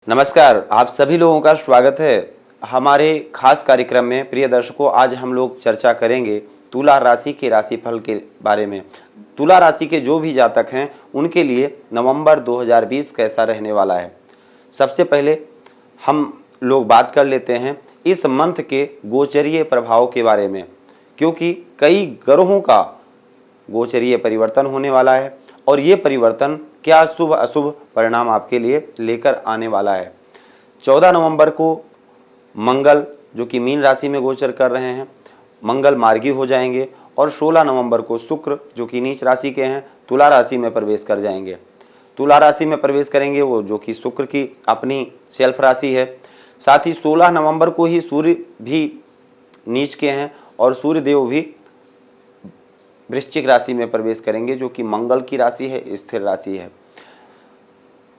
नमस्कार, आप सभी लोगों का स्वागत है हमारे खास कार्यक्रम में। प्रिय दर्शकों, आज हम लोग चर्चा करेंगे तुला राशि के राशिफल के बारे में। तुला राशि के जो भी जातक हैं उनके लिए नवंबर 2020 कैसा रहने वाला है। सबसे पहले हम लोग बात कर लेते हैं इस मंथ के गोचरीय प्रभाव के बारे में, क्योंकि कई ग्रहों का गोचरीय परिवर्तन होने वाला है और ये परिवर्तन क्या शुभ अशुभ परिणाम आपके लिए लेकर आने वाला है। 14 नवंबर को मंगल जो कि मीन राशि में गोचर कर रहे हैं, मंगल मार्गी हो जाएंगे और 16 नवंबर को शुक्र जो कि नीच राशि के हैं तुला राशि में प्रवेश कर जाएंगे। तुला राशि में प्रवेश करेंगे वो जो कि शुक्र की अपनी सेल्फ राशि है। साथ ही 16 नवंबर को ही सूर्य भी नीच के हैं और सूर्य देव भी वृश्चिक राशि में प्रवेश करेंगे जो कि मंगल की राशि है, स्थिर राशि है।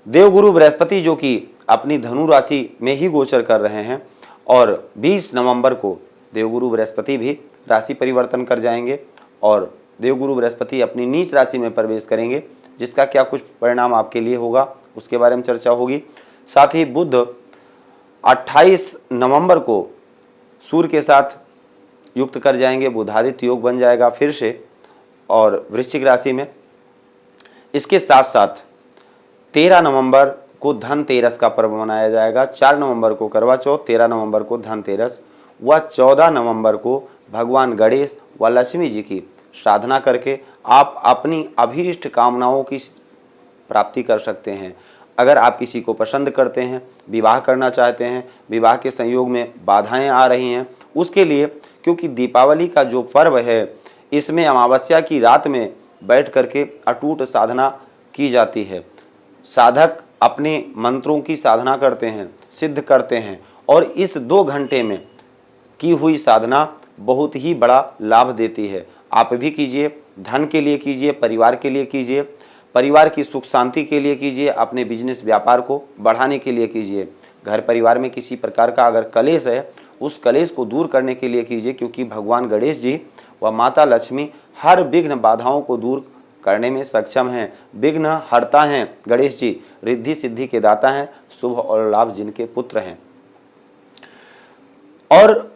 देवगुरु बृहस्पति जो कि अपनी धनु राशि में ही गोचर कर रहे हैं और 20 नवंबर को देवगुरु बृहस्पति भी राशि परिवर्तन कर जाएंगे और देवगुरु बृहस्पति अपनी नीच राशि में प्रवेश करेंगे, जिसका क्या कुछ परिणाम आपके लिए होगा उसके बारे में चर्चा होगी। साथ ही बुध 28 नवंबर को सूर्य के साथ युक्त कर जाएंगे, बुधादित्य योग बन जाएगा फिर से और वृश्चिक राशि में। इसके साथ साथ 13 नवंबर को धनतेरस का पर्व मनाया जाएगा। 4 नवंबर को करवा चौथ, 13 नवंबर को धनतेरस व 14 नवंबर को भगवान गणेश व लक्ष्मी जी की साधना करके आप अपनी अभीष्ट कामनाओं की प्राप्ति कर सकते हैं। अगर आप किसी को पसंद करते हैं, विवाह करना चाहते हैं, विवाह के संयोग में बाधाएं आ रही हैं, उसके लिए क्योंकि दीपावली का जो पर्व है इसमें अमावस्या की रात में बैठ करके अटूट साधना की जाती है। साधक अपने मंत्रों की साधना करते हैं, सिद्ध करते हैं और इस 2 घंटे में की हुई साधना बहुत ही बड़ा लाभ देती है। आप भी कीजिए, धन के लिए कीजिए, परिवार के लिए कीजिए, परिवार की सुख शांति के लिए कीजिए, अपने बिजनेस व्यापार को बढ़ाने के लिए कीजिए। घर परिवार में किसी प्रकार का अगर कलेश है उस कलेश को दूर करने के लिए कीजिए, क्योंकि भगवान गणेश जी व माता लक्ष्मी हर विघ्न बाधाओं को दूर करने में सक्षम हैं। विघ्न हरता हैं गणेश जी, रिद्धि सिद्धि के दाता हैं, शुभ और लाभ जिनके पुत्र हैं। और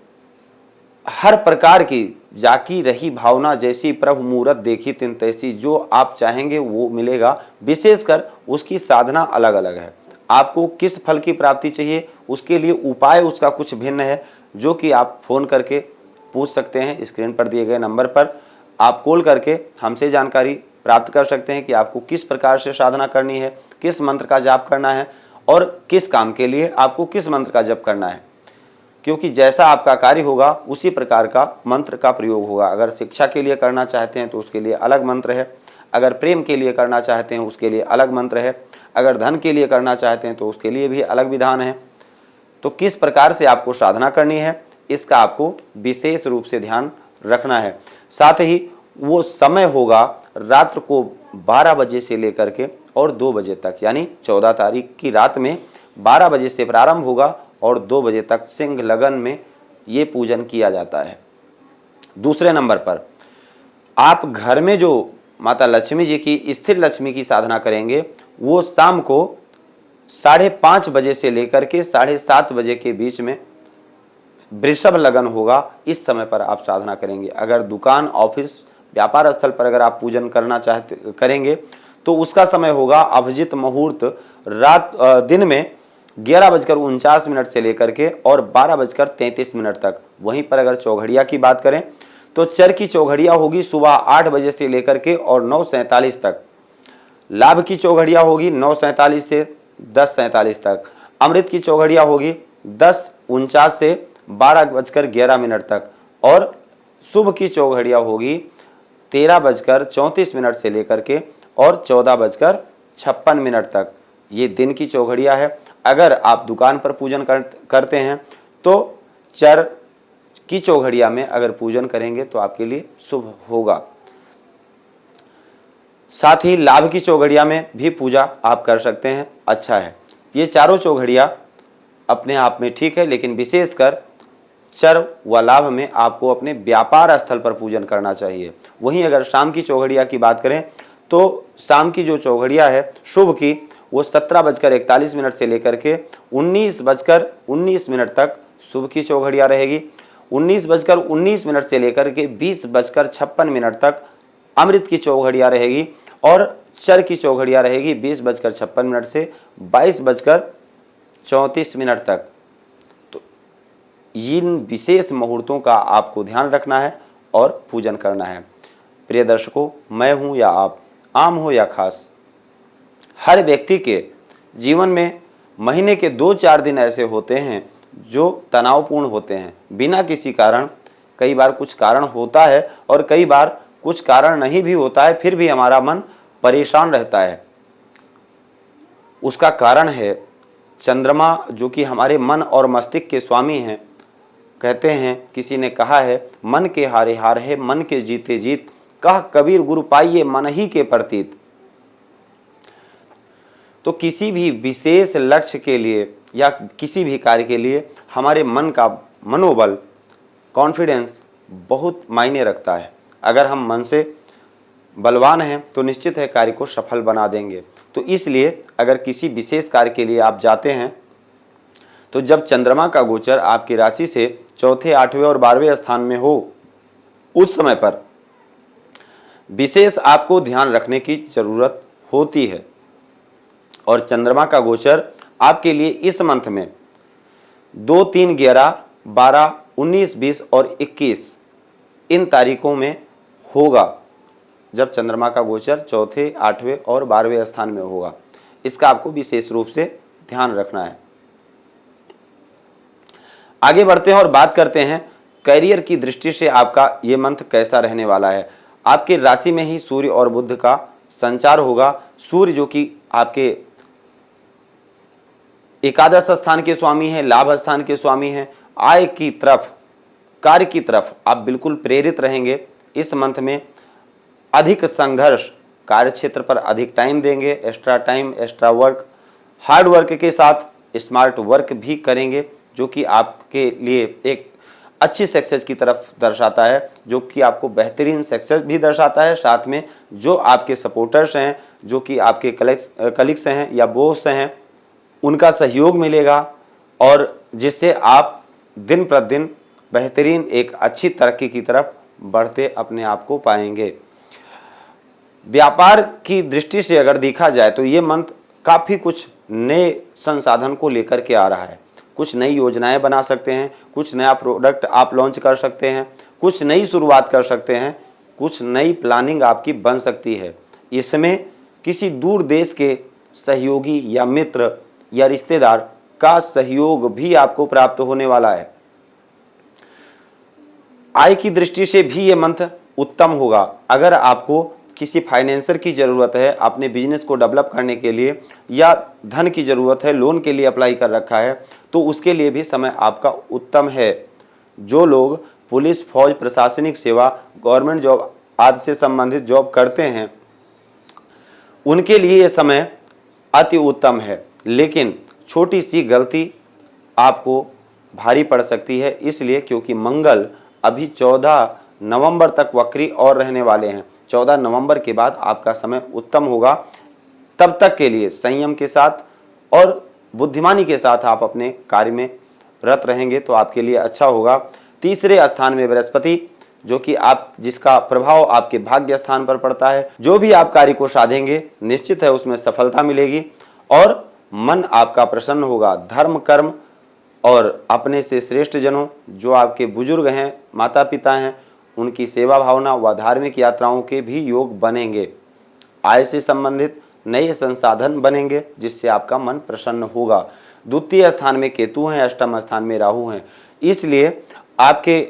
हर प्रकार की जाकी रही भावना जैसी प्रभु मूरत देखी तिन तैसी, जो आप चाहेंगे वो मिलेगा। विशेषकर उसकी साधना अलग अलग है। आपको किस फल की प्राप्ति चाहिए उसके लिए उपाय उसका कुछ भिन्न है, जो कि आप फोन करके पूछ सकते हैं। स्क्रीन पर दिए गए नंबर पर आप कॉल करके हमसे जानकारी प्राप्त कर सकते हैं कि आपको किस प्रकार से साधना करनी है, किस मंत्र का जाप करना है और किस काम के लिए आपको किस मंत्र का जप करना है, क्योंकि जैसा आपका कार्य होगा उसी प्रकार का मंत्र का प्रयोग होगा। अगर शिक्षा के लिए करना चाहते हैं तो उसके लिए अलग मंत्र है, अगर प्रेम के लिए करना चाहते हैं उसके लिए अलग मंत्र है, अगर धन के लिए करना चाहते हैं तो उसके लिए भी अलग विधान है। तो किस प्रकार से आपको साधना करनी है इसका आपको विशेष रूप से ध्यान रखना है। साथ ही वो समय होगा रात्र को 12 बजे से लेकर के और 2 बजे तक, यानी 14 तारीख की रात में 12 बजे से प्रारंभ होगा और 2 बजे तक सिंह लगन में ये पूजन किया जाता है। दूसरे नंबर पर आप घर में जो माता लक्ष्मी जी की स्थिर लक्ष्मी की साधना करेंगे वो शाम को 5:30 बजे से लेकर के 7:30 बजे के बीच में वृषभ लगन होगा। इस समय पर आप साधना करेंगे। अगर दुकान, ऑफिस, व्यापार स्थल पर अगर आप पूजन करना करेंगे तो उसका समय होगा अभिजित मुहूर्त दिन में 11:49 से लेकर के और 12:33 तक। वहीं पर अगर चौघड़िया की बात करें तो चर की चौघड़िया होगी सुबह 8 बजे से लेकर के और 9:47 तक। लाभ की चौघड़िया होगी 9:47 से 10:47 तक। अमृत की चौघड़िया होगी 10:49 से 12:11 तक और शुभ की चौघड़िया होगी 13:34 से लेकर के और 14:56 तक। ये दिन की चौघड़िया है। अगर आप दुकान पर पूजन करते हैं तो चर की चौघड़िया में अगर पूजन करेंगे तो आपके लिए शुभ होगा। साथ ही लाभ की चौघड़िया में भी पूजा आप कर सकते हैं, अच्छा है। ये चारों चौघड़िया अपने आप में ठीक है, लेकिन विशेषकर चर व लाभ में आपको अपने व्यापार स्थल पर पूजन करना चाहिए। वहीं अगर शाम की चौघड़िया की बात करें तो शाम की जो चौघड़िया है शुभ की वो 17:41 से लेकर के 19:19 तक शुभ की चौघड़ियाँ रहेगी। 19:19 से लेकर के 20:56 तक अमृत की चौघड़ियाँ रहेगी और चर की चौघड़ियाँ रहेगी 20:56 से 22:34 तक। तो इन विशेष मुहूर्तों का आपको ध्यान रखना है और पूजन करना है। प्रिय दर्शकों, मैं हूँ या आप, आम हो या खास, हर व्यक्ति के जीवन में महीने के 2-4 दिन ऐसे होते हैं जो तनावपूर्ण होते हैं बिना किसी कारण। कई बार कुछ कारण होता है और कई बार कुछ कारण नहीं भी होता है, फिर भी हमारा मन परेशान रहता है। उसका कारण है चंद्रमा, जो कि हमारे मन और मस्तिष्क के स्वामी हैं। कहते हैं, किसी ने कहा है, मन के हारे हार है, मन के जीते जीत, कह कबीर गुरु पाइए मन ही के प्रतीत। तो किसी भी विशेष लक्ष्य के लिए या किसी भी कार्य के लिए हमारे मन का मनोबल, कॉन्फिडेंस बहुत मायने रखता है। अगर हम मन से बलवान हैं तो निश्चित है कार्य को सफल बना देंगे। तो इसलिए अगर किसी विशेष कार्य के लिए आप जाते हैं तो जब चंद्रमा का गोचर आपकी राशि से चौथे, 8वें और 12वें स्थान में हो, उस समय पर विशेष आपको ध्यान रखने की जरूरत होती है। और चंद्रमा का गोचर आपके लिए इस मंथ में 2, 3, 11, 12, 19, 20 और 21 इन तारीखों में होगा, जब चंद्रमा का गोचर चौथे, 8वें और 12वें स्थान में होगा। इसका आपको विशेष रूप से ध्यान रखना है। आगे बढ़ते हैं और बात करते हैं करियर की दृष्टि से आपका ये मंथ कैसा रहने वाला है। आपके राशि में ही सूर्य और बुध का संचार होगा। सूर्य जो कि आपके एकादश स्थान के स्वामी हैं, लाभ स्थान के स्वामी हैं। आय की तरफ, कार्य की तरफ आप बिल्कुल प्रेरित रहेंगे। इस मंथ में अधिक संघर्ष, कार्य क्षेत्र पर अधिक टाइम देंगे, extra time, extra work, hard work के साथ स्मार्ट वर्क भी करेंगे, जो कि आपके लिए एक अच्छी सक्सेस की तरफ दर्शाता है, जो कि आपको बेहतरीन सक्सेस भी दर्शाता है। साथ में जो आपके सपोर्टर्स हैं, जो कि आपके कलीग्स हैं या बॉस हैं, उनका सहयोग मिलेगा और जिससे आप दिन प्रतिदिन बेहतरीन एक अच्छी तरक्की की तरफ बढ़ते अपने आप को पाएंगे। व्यापार की दृष्टि से अगर देखा जाए तो ये मंथ काफ़ी कुछ नए संसाधन को लेकर के आ रहा है। कुछ नई योजनाएं बना सकते हैं, कुछ नया प्रोडक्ट आप लॉन्च कर सकते हैं, कुछ नई शुरुआत कर सकते हैं, कुछ नई प्लानिंग आपकी बन सकती है। इसमें किसी दूर देश के सहयोगी या मित्र या रिश्तेदार का सहयोग भी आपको प्राप्त होने वाला है। आय की दृष्टि से भी ये मंथ उत्तम होगा। अगर आपको किसी फाइनेंसर की ज़रूरत है अपने बिजनेस को डेवलप करने के लिए, या धन की ज़रूरत है, लोन के लिए अप्लाई कर रखा है, तो उसके लिए भी समय आपका उत्तम है। जो लोग पुलिस, फौज, प्रशासनिक सेवा, गवर्नमेंट जॉब आदि से संबंधित जॉब करते हैं, उनके लिए ये समय अति उत्तम है। लेकिन छोटी सी गलती आपको भारी पड़ सकती है, इसलिए क्योंकि मंगल अभी 14 नवंबर तक वक्री और रहने वाले हैं। 14 नवंबर के बाद आपका समय उत्तम होगा। तब तक के लिए संयम के साथ और बुद्धिमानी के साथ आप अपने कार्य में रत रहेंगे तो आपके लिए अच्छा होगा। तीसरे स्थान में बृहस्पति, जो कि जिसका प्रभाव आपके भाग्य स्थान पर पड़ता है। जो भी आप कार्य को साधेंगे निश्चित है उसमें सफलता मिलेगी और मन आपका प्रसन्न होगा। धर्म, कर्म और अपने से श्रेष्ठ जनों, जो आपके बुजुर्ग हैं, माता पिता हैं, उनकी सेवा भावना व धार्मिक यात्राओं के भी योग बनेंगे। आय से संबंधित नए संसाधन बनेंगे जिससे आपका मन प्रसन्न होगा। द्वितीय स्थान में केतु हैं, अष्टम स्थान में राहु हैं, इसलिए आपके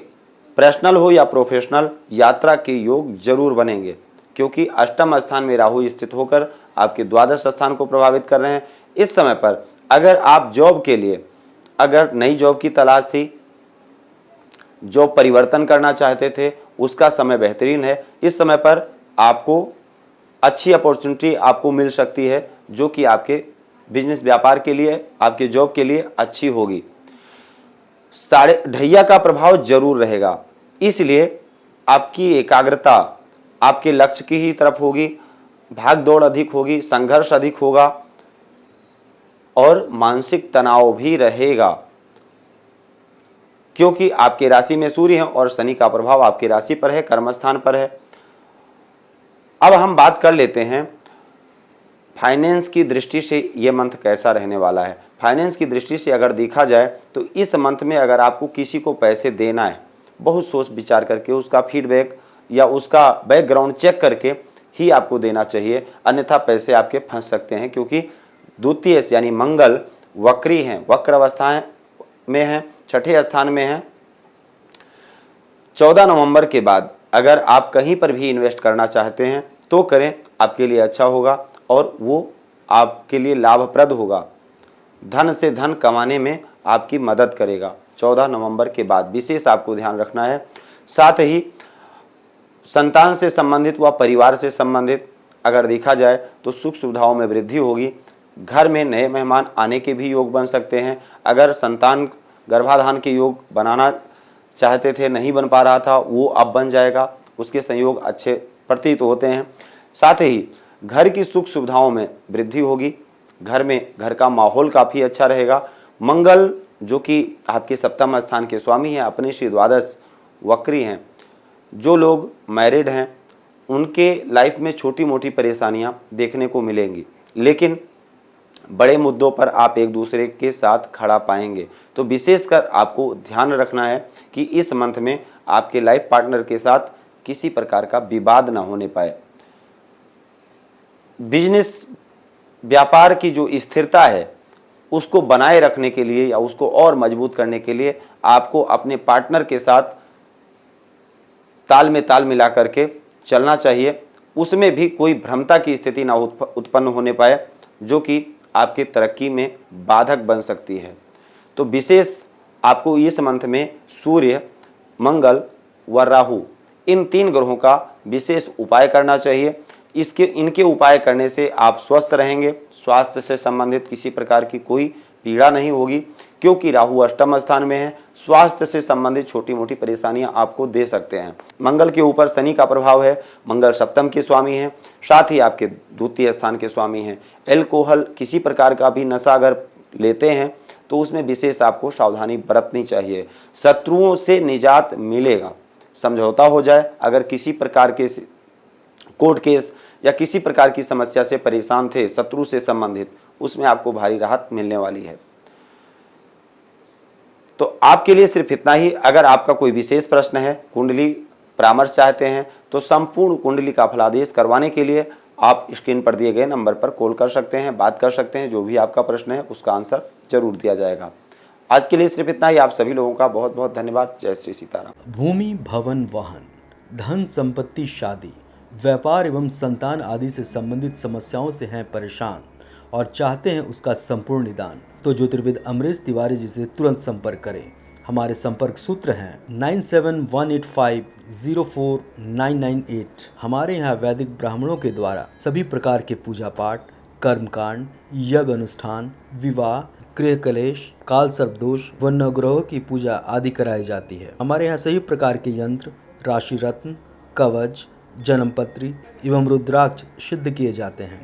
पर्सनल हो या प्रोफेशनल यात्रा के योग जरूर बनेंगे, क्योंकि अष्टम स्थान में राहु स्थित होकर आपके द्वादश स्थान को प्रभावित कर रहे हैं। इस समय पर अगर आप जॉब के लिए, अगर नई जॉब की तलाश थी, जॉब परिवर्तन करना चाहते थे, उसका समय बेहतरीन है। इस समय पर आपको अच्छी अपॉर्चुनिटी आपको मिल सकती है, जो कि आपके बिजनेस व्यापार के लिए, आपके जॉब के लिए अच्छी होगी। साढ़े ढैया का प्रभाव जरूर रहेगा, इसलिए आपकी एकाग्रता आपके लक्ष्य की ही तरफ होगी। भाग दौड़ अधिक होगी, संघर्ष अधिक होगा, और मानसिक तनाव भी रहेगा, क्योंकि आपके राशि में सूर्य है और शनि का प्रभाव आपकी राशि पर है, कर्मस्थान पर है। अब हम बात कर लेते हैं फाइनेंस की दृष्टि से ये मंथ कैसा रहने वाला है। फाइनेंस की दृष्टि से अगर देखा जाए तो इस मंथ में अगर आपको किसी को पैसे देना है, बहुत सोच विचार करके, उसका फीडबैक या उसका बैकग्राउंड चेक करके ही आपको देना चाहिए, अन्यथा पैसे आपके फंस सकते हैं, क्योंकि द्वितीय यानी मंगल वक्री हैं, वक्र अवस्था में हैं, छठे स्थान में हैं। 14 नवंबर के बाद अगर आप कहीं पर भी इन्वेस्ट करना चाहते हैं तो करें, आपके लिए अच्छा होगा और वो आपके लिए लाभप्रद होगा, धन से धन कमाने में आपकी मदद करेगा। 14 नवंबर के बाद विशेष आपको ध्यान रखना है। साथ ही संतान से संबंधित व परिवार से संबंधित अगर देखा जाए तो सुख सुविधाओं में वृद्धि होगी। घर में नए मेहमान आने के भी योग बन सकते हैं। अगर संतान गर्भाधान के योग बनाना चाहते थे, नहीं बन पा रहा था, वो अब बन जाएगा, उसके संयोग अच्छे प्रतीत होते हैं। साथ ही घर की सुख सुविधाओं में वृद्धि होगी, घर का माहौल काफ़ी अच्छा रहेगा। मंगल जो कि आपके सप्तम स्थान के स्वामी हैं, अपने श्री द्वादश वक्री हैं। जो लोग मैरिड हैं उनके लाइफ में छोटी मोटी परेशानियां देखने को मिलेंगी, लेकिन बड़े मुद्दों पर आप एक दूसरे के साथ खड़ा पाएंगे। तो विशेषकर आपको ध्यान रखना है कि इस मंथ में आपके लाइफ पार्टनर के साथ किसी प्रकार का विवाद ना होने पाए। बिजनेस व्यापार की जो स्थिरता है उसको बनाए रखने के लिए या उसको और मजबूत करने के लिए आपको अपने पार्टनर के साथ ताल में ताल मिला करके चलना चाहिए। उसमें भी कोई भ्रमता की स्थिति ना उत्पन्न होने पाए जो कि आपकी तरक्की में बाधक बन सकती है। तो विशेष आपको इस मंथ में सूर्य, मंगल व राहु, इन 3 ग्रहों का विशेष उपाय करना चाहिए। इनके उपाय करने से आप स्वस्थ रहेंगे, स्वास्थ्य से संबंधित किसी प्रकार की कोई पीड़ा नहीं होगी, क्योंकि राहु अष्टम स्थान में है। स्वास्थ्य से संबंधित छोटी मोटी परेशानियां आपको दे सकते हैं। मंगल के ऊपर शनि का प्रभाव है, मंगल सप्तम के स्वामी हैं, साथ ही आपके द्वितीय स्थान के स्वामी हैं। एल्कोहल, किसी प्रकार का भी नशा अगर लेते हैं तो उसमें विशेष आपको सावधानी बरतनी चाहिए। शत्रुओं से निजात मिलेगा, समझौता हो जाए। अगर किसी प्रकार के कोर्ट केस या किसी प्रकार की समस्या से परेशान थे, शत्रु से संबंधित, उसमें आपको भारी राहत मिलने वाली है। तो आपके लिए सिर्फ इतना ही। अगर आपका कोई विशेष प्रश्न है, कुंडली परामर्श चाहते हैं, तो संपूर्ण कुंडली का फलादेश करवाने के लिए आप स्क्रीन पर दिए गए नंबर पर कॉल कर सकते हैं, बात कर सकते हैं। जो भी आपका प्रश्न है उसका आंसर जरूर दिया जाएगा। आज के लिए सिर्फ इतना ही। आप सभी लोगों का बहुत बहुत धन्यवाद। जय श्री सीताराम। भूमि, भवन, वाहन, धन संपत्ति, शादी, व्यापार एवं संतान आदि से संबंधित समस्याओं से हैं परेशान और चाहते हैं उसका संपूर्ण निदान, तो ज्योतिर्विद अमरीश तिवारी जी से तुरंत संपर्क करें। हमारे संपर्क सूत्र हैं 9718504998। हमारे यहाँ वैदिक ब्राह्मणों के द्वारा सभी प्रकार के पूजा पाठ, कर्मकांड, यज्ञ अनुष्ठान, विवाह, गृह कलेश, काल सर्पदोष व नवग्रहों की पूजा आदि कराई जाती है। हमारे यहाँ सभी प्रकार के यंत्र, राशि रत्न, कवच, जन्मपत्री एवं रुद्राक्ष सिद्ध किए जाते हैं।